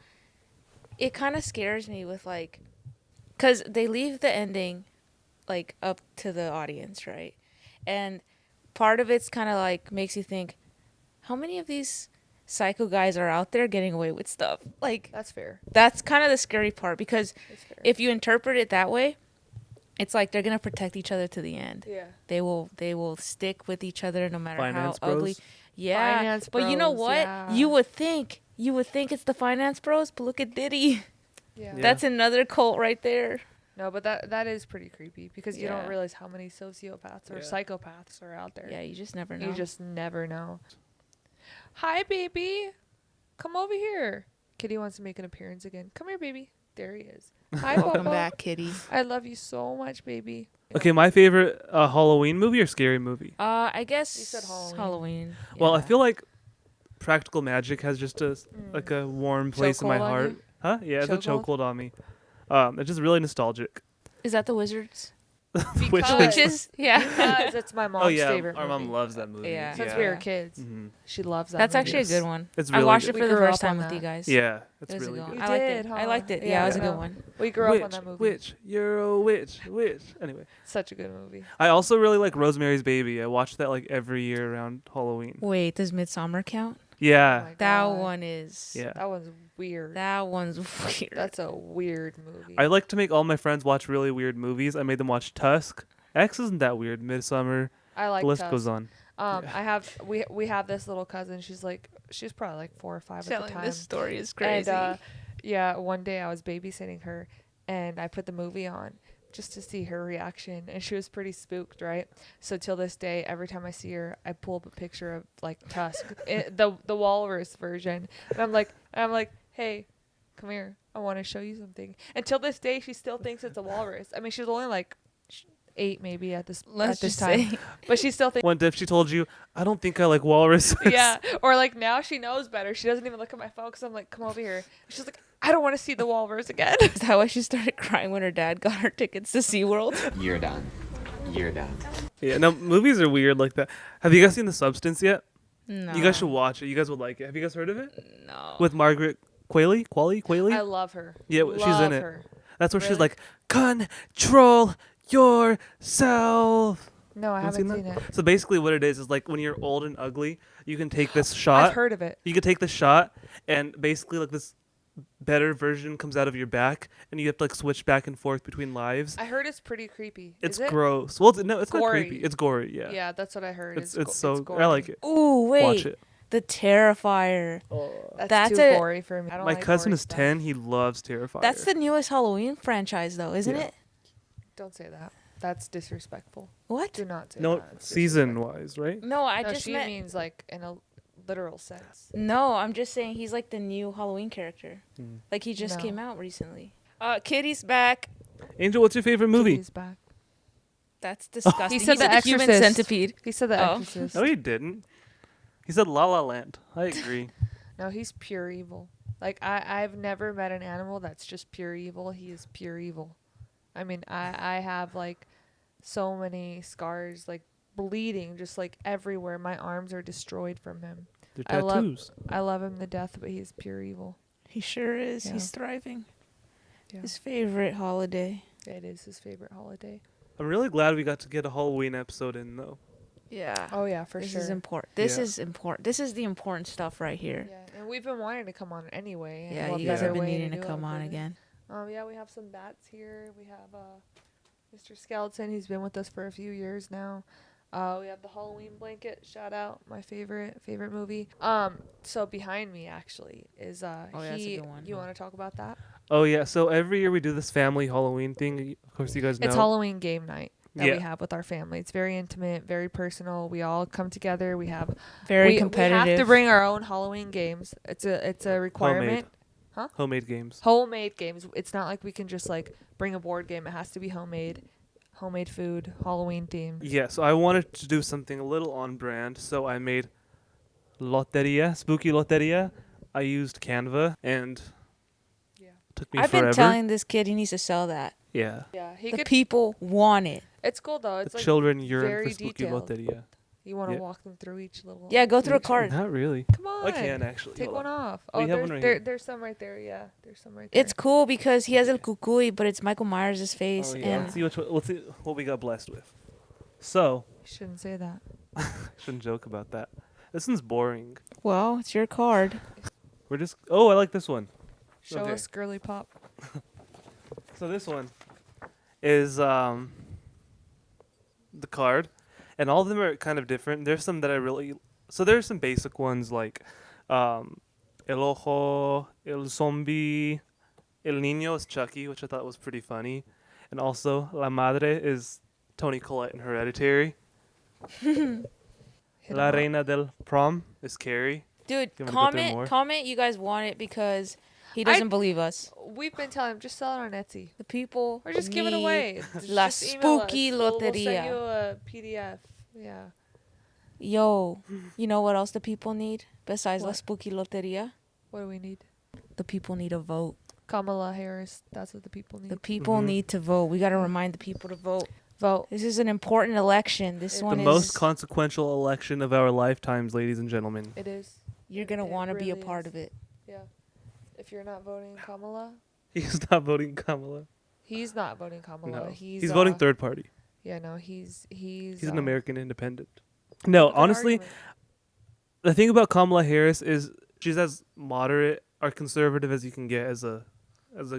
S1: it kind of scares me with like, cause they leave the ending, like up to the audience, right? And part of it's kind of like makes you think, how many of these psycho guys are out there getting away with stuff? Like
S2: That's fair.
S1: that's kind of the scary part because
S2: That's fair.
S1: if you interpret it that way, it's like they're gonna protect each other to the end.
S2: Yeah.
S1: They will stick with each other no matter
S3: Finance
S1: how ugly.
S3: bros.
S1: Yeah,
S2: Finance
S1: but you know
S2: bros,
S1: what?
S2: yeah.
S1: You would think it's the finance bros, but look at Diddy.
S2: Yeah.
S3: Yeah.
S1: That's another cult right there.
S2: No, but that is pretty creepy because you don't
S1: Yeah.
S2: realize how many sociopaths or
S3: Yeah.
S2: psychopaths are out there.
S1: Yeah, you just never know.
S2: You just never know. Hi, baby. Come over here. Kitty wants to make an appearance again. Come here, baby. There he is. Hi,
S1: Welcome
S2: Papa.
S1: back, Kitty.
S2: I love you so much, baby.
S3: Okay, my favorite Halloween movie or scary movie?
S1: I guess
S2: You said Halloween.
S1: Halloween.
S3: Well, I
S1: Yeah.
S3: feel like Practical Magic has just like a warm place in my
S2: Chokehold on
S3: heart.
S2: you?
S3: Huh? Yeah, it's a
S2: Chokehold?
S3: chokehold on me. It's just really nostalgic.
S1: Is that the Wizards?
S3: Which
S1: The
S2: Because-
S1: Witches? Yeah.
S2: Because it's my mom's
S3: oh yeah,
S2: favorite
S3: our
S2: movie.
S3: mom loves that movie.
S1: Yeah.
S2: Since
S1: Yeah.
S2: we were kids.
S3: Mhm.
S2: She loves that
S1: That's
S2: movie.
S1: actually a good one.
S3: It's
S1: I
S3: really
S1: watched
S3: good.
S1: it
S2: We
S1: for the
S2: grew
S1: first
S2: up
S1: time
S2: on
S1: with you
S2: that.
S1: guys.
S3: Yeah,
S1: It
S3: it's
S1: was a
S3: really
S1: good
S3: good.
S1: one.
S2: You
S1: I liked
S2: did,
S1: it.
S2: huh?
S1: I liked it. Yeah,
S2: Yeah,
S1: it was a
S2: I know.
S1: good one.
S2: We grew up on
S3: Witch,
S2: that movie.
S3: witch, you're a witch. Anyway,
S2: Such a good movie.
S3: I also really like Rosemary's Baby. I watch that like every year around Halloween.
S1: Wait, does Midsummer count?
S3: Yeah,
S2: Oh my
S1: That
S2: God.
S1: one is.
S3: yeah.
S2: That one's weird.
S1: That one's weird.
S2: That's a weird movie.
S3: I like to make all my friends watch really weird movies. I made them watch Tusk. X isn't that weird. Midsummer.
S2: I like
S3: The list
S2: Tusk.
S3: goes on.
S2: Yeah. We have this little cousin. She's probably like 4 or 5 at the time.
S1: story is crazy.
S2: And yeah, one day I was babysitting her, and I put the movie on just to see her reaction, and she was pretty spooked, right? So till this day, every time I see her, I pull up a picture of like Tusk, the walrus version, and I'm like, hey, come here, I want to show you something. And till this day, she still thinks it's a walrus. I mean, she was only like 8 maybe at this time, but she still thinks.
S3: One day she told you, I don't think I like walruses.
S2: Yeah, or like now she knows better. She doesn't even look at my phone because I'm like, come over here. She's like, I don't want to see the walrus again.
S1: Is that why she started crying when her dad got her tickets to SeaWorld?
S4: You're done. You're done.
S3: Yeah, no, movies are weird like that. Have you guys seen The Substance yet?
S1: No.
S3: You guys should watch it. You guys would like it. Have you guys heard of it?
S1: No.
S3: With Margaret Qualley?
S2: I love her.
S3: Yeah, she's in
S2: Love
S3: it.
S2: her.
S3: That's where she's
S2: Really?
S3: like, control yourself.
S2: No, I
S3: Haven't
S2: haven't
S3: seen
S2: seen it.
S3: So basically what it is like when you're old and ugly, you can take this shot.
S2: I've heard of it.
S3: You can take the shot and basically like this better version comes out of your back and you have to like switch back and forth between lives.
S2: I heard it's pretty creepy.
S3: It's
S2: Is it?
S3: gross. Well, it's not
S2: Gory.
S3: creepy. It's gory, yeah.
S2: Yeah, that's what I heard.
S3: It's so
S2: gory.
S3: I like it.
S1: Ooh, wait.
S3: Watch it.
S1: The Terrifier.
S2: That's
S1: That's
S2: too
S1: a-
S2: gory for me. I don't
S3: My
S2: like
S3: cousin
S2: gory
S3: is
S2: stuff.
S3: 10. He loves Terrifier.
S1: That's the newest Halloween franchise, though, isn't
S3: Yeah.
S1: it?
S2: Don't say that. That's disrespectful.
S1: What?
S2: Do not say
S3: No,
S2: that. It's
S3: season
S2: disrespectful.
S3: wise, right?
S1: No, I
S2: No,
S1: just
S2: she
S1: meant.
S2: means like in a literal sense.
S1: No, I'm just saying he's like the new Halloween character.
S3: Mm.
S1: Like he just
S2: No.
S1: came out recently. Kitty's back.
S3: Angel, what's your favorite movie?
S2: He's back.
S1: That's disgusting.
S2: He said The
S1: human
S2: Exorcist.
S1: centipede.
S2: He said The
S1: Oh.
S2: Exorcist.
S3: No, he didn't. He said La La Land. I agree.
S2: No, he's pure evil. Like I've never met an animal that's just pure evil. He is pure evil. I mean, I have like so many scars, like bleeding, just like everywhere. My arms are destroyed from him.
S3: They're
S2: I love-
S3: tattoos.
S2: I love him to death, but he's pure evil.
S1: He sure is.
S2: Yeah.
S1: He's thriving.
S2: Yeah.
S1: His favorite holiday.
S2: It is his favorite holiday.
S3: I'm really glad we got to get a Halloween episode in, though.
S1: Yeah.
S2: Oh yeah, for
S1: this
S2: sure.
S1: is important. This
S3: Yeah.
S1: is important. This is the important stuff right here.
S2: Yeah, and we've been wanting to come on anyway. and
S1: Yeah,
S2: what
S1: you guys
S2: better
S1: have been
S2: way
S1: needing to
S2: do it
S1: come on
S2: than-
S1: again.
S2: Yeah, we have some bats here. We have Mr. Skeleton. He's been with us for a few years now. We have the Halloween blanket. Shout out, my favorite movie. So behind me actually is
S1: yeah, that's a good one.
S2: You want to talk about that?
S3: Oh, yeah. So every year we do this family Halloween thing. Of course, you guys know.
S2: It's Halloween game night that
S3: Yeah.
S2: we have with our family. It's very intimate, very personal. We all come together. We have
S1: Very
S2: we
S1: competitive.
S2: have to bring our own Halloween games. It's a requirement.
S3: Homemade games.
S2: Homemade games. It's not like we can just like bring a board game. It has to be homemade food, Halloween themed.
S3: Yeah, so I wanted to do something a little on brand, so I made spooky loteria. I used Canva, and
S2: Yeah.
S3: took me
S1: I've
S3: forever.
S1: been telling this kid he needs to sell that.
S3: Yeah,
S2: Yeah, he
S1: The
S2: could.
S1: people want it.
S2: It's cool though. It's
S3: the
S2: like
S3: children yearn
S2: very
S3: for spooky
S2: detailed.
S3: loteria.
S2: you want to
S3: yeah.
S2: walk them through each little.
S1: Yeah, go through a
S2: each-
S1: card.
S3: Not really.
S2: Come on.
S3: I can actually.
S2: Take
S3: Hold
S2: one
S3: on.
S2: off.
S3: We
S2: Oh,
S3: have one right
S2: there,
S3: here.
S2: there's some right there. Yeah, there's some right there.
S1: It's cool because he has El Cucuy, but it's Michael Myers' face.
S3: Oh, yeah.
S1: And
S3: Let's see let's see what we got blessed with. So,
S2: You shouldn't say that.
S3: shouldn't joke about that. This one's boring.
S1: well, it's your card.
S3: We're just. Oh, I like this one.
S2: Show
S3: Okay.
S2: us girly pop.
S3: So this one is the card, and all of them are kind of different. There's some that I really. So there's some basic ones like El Ojo, El Zombie, El Niño is Chucky, which I thought was pretty funny, and also La Madre is Toni Collette in Hereditary.
S2: Hit
S3: La
S2: 'em up.
S3: Reina del Prom is Carrie.
S1: Dude,
S3: You wanna go through more?
S1: comment you guys want it because he doesn't believe us.
S2: We've been telling him just sell it on Etsy.
S1: The people
S2: Or just give it
S1: need
S2: away.
S1: La
S2: Just email us.
S1: Spooky
S2: We'll send
S1: Loteria.
S2: you a PDF. Yeah.
S1: Yo, you know what else the people need besides La
S2: What?
S1: Spooky Loteria?
S2: What do we need?
S1: The people need a vote.
S2: Kamala Harris. That's what the people need.
S1: The people
S3: Mhm.
S1: need to vote. We got to remind the people to vote.
S2: Vote.
S1: This is an important election. This
S2: The
S1: one
S3: The
S1: is
S3: most consequential election of our lifetimes, ladies and gentlemen.
S2: It is.
S1: you're going to
S2: it
S1: want to be a
S2: really
S1: part
S2: is.
S1: of it.
S2: Yeah. If you're not voting Kamala,
S3: He's not voting Kamala.
S2: he's not voting Kamala.
S3: No,
S2: He's
S3: voting third party.
S2: Yeah, no, he's
S3: He's an
S2: uh,
S3: American independent. No,
S2: good
S3: honestly,
S2: argument.
S3: the thing about Kamala Harris is she's as moderate or conservative as you can get as a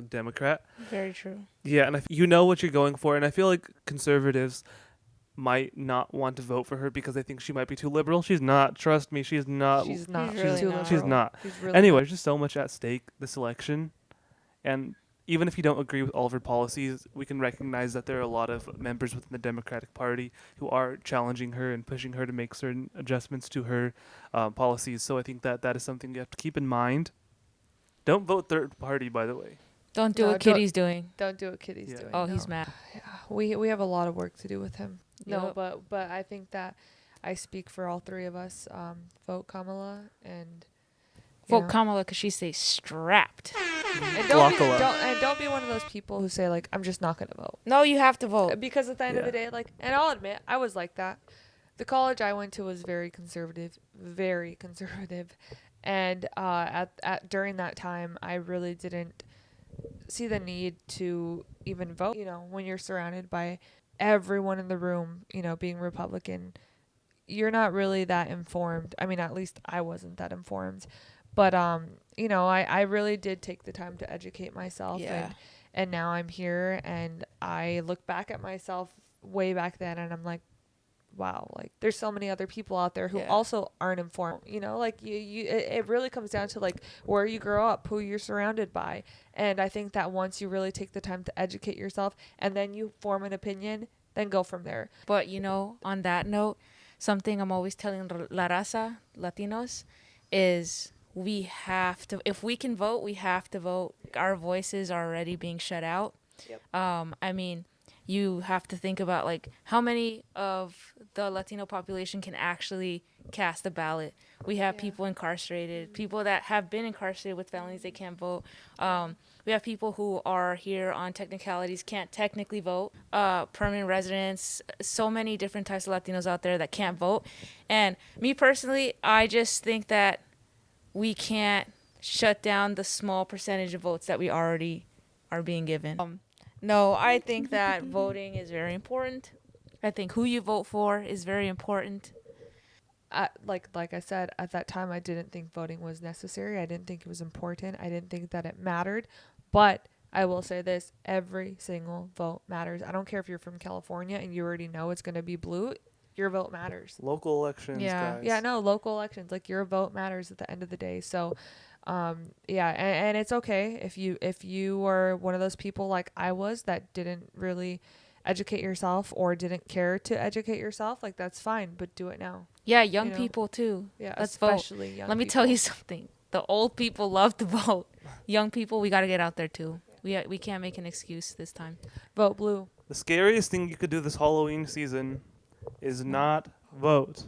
S3: Democrat.
S1: Very true.
S3: Yeah, and you know what you're going for, and I feel like conservatives might not want to vote for her because they think she might be too liberal. She's not. Trust me, she's not.
S2: she's not.
S1: She's really
S2: too
S1: not.
S3: She's
S2: liberal.
S3: not.
S2: She's really
S3: Anyway, there's just so much at stake this election, and even if you don't agree with all of her policies, we can recognize that there are a lot of members within the Democratic Party who are challenging her and pushing her to make certain adjustments to her policies. So I think that is something you have to keep in mind. Don't vote third party, by the way.
S1: Don't do
S2: No,
S1: what Kitty's doing.
S2: Don't do what Kitty's
S3: Yeah.
S2: doing.
S1: Oh,
S2: no.
S1: he's mad.
S2: We have a lot of work to do with him. No,
S1: Yep.
S2: but I think that I speak for all three of us. Vote Kamala and you
S1: Vote
S2: know.
S1: Kamala because she stays strapped.
S2: And don't
S3: Glockala.
S2: don't be one of those people who say like I'm just not gonna vote
S1: No, you have to vote.
S2: because at the end of
S3: Yeah.
S2: the day, like, and I'll admit I was like that. The college I went to was very conservative, and at during that time I really didn't see the need to even vote. You know, when you're surrounded by everyone in the room, you know, being Republican, you're not really that informed. I mean, at least I wasn't that informed. But you know, I really did take the time to educate myself
S1: Yeah.
S2: and now I'm here and I look back at myself way back then and I'm like, wow, like there's so many other people out there who
S1: Yeah.
S2: also aren't informed. You know, like it really comes down to like where you grow up, who you're surrounded by. And I think that once you really take the time to educate yourself and then you form an opinion, then go from there.
S1: But, you know, on that note, something I'm always telling La Raza, Latinos, is we have to, if we can vote, we have to vote. Our voices are already being shut out.
S2: Yep.
S1: I mean, you have to think about like how many of the Latino population can actually cast a ballot. We have
S2: Yeah.
S1: people incarcerated, people that have been incarcerated with felonies, they can't vote. We have people who are here on technicalities, can't technically vote. Permanent residents, so many different types of Latinos out there that can't vote. And me personally, I just think that we can't shut down the small percentage of votes that we already are being given. No, I think that voting is very important. I think who you vote for is very important.
S2: Like I said, at that time, I didn't think voting was necessary. I didn't think it was important. I didn't think that it mattered. But I will say this: every single vote matters. I don't care if you're from California and you already know it's going to be blue. Your vote matters.
S3: Local elections,
S1: Yeah.
S3: guys.
S2: Yeah, no, local elections, like your vote matters at the end of the day. So, yeah, and it's okay if you were one of those people like I was that didn't really educate yourself or didn't care to educate yourself, like that's fine, but do it now.
S1: Yeah, young
S2: You know?
S1: people too.
S2: Yeah,
S1: Let's vote.
S2: especially young
S1: Let me
S2: people.
S1: tell you something. The old people love to vote. Young people, we got to get out there too. We can't make an excuse this time.
S2: Vote blue.
S3: The scariest thing you could do this Halloween season is not vote.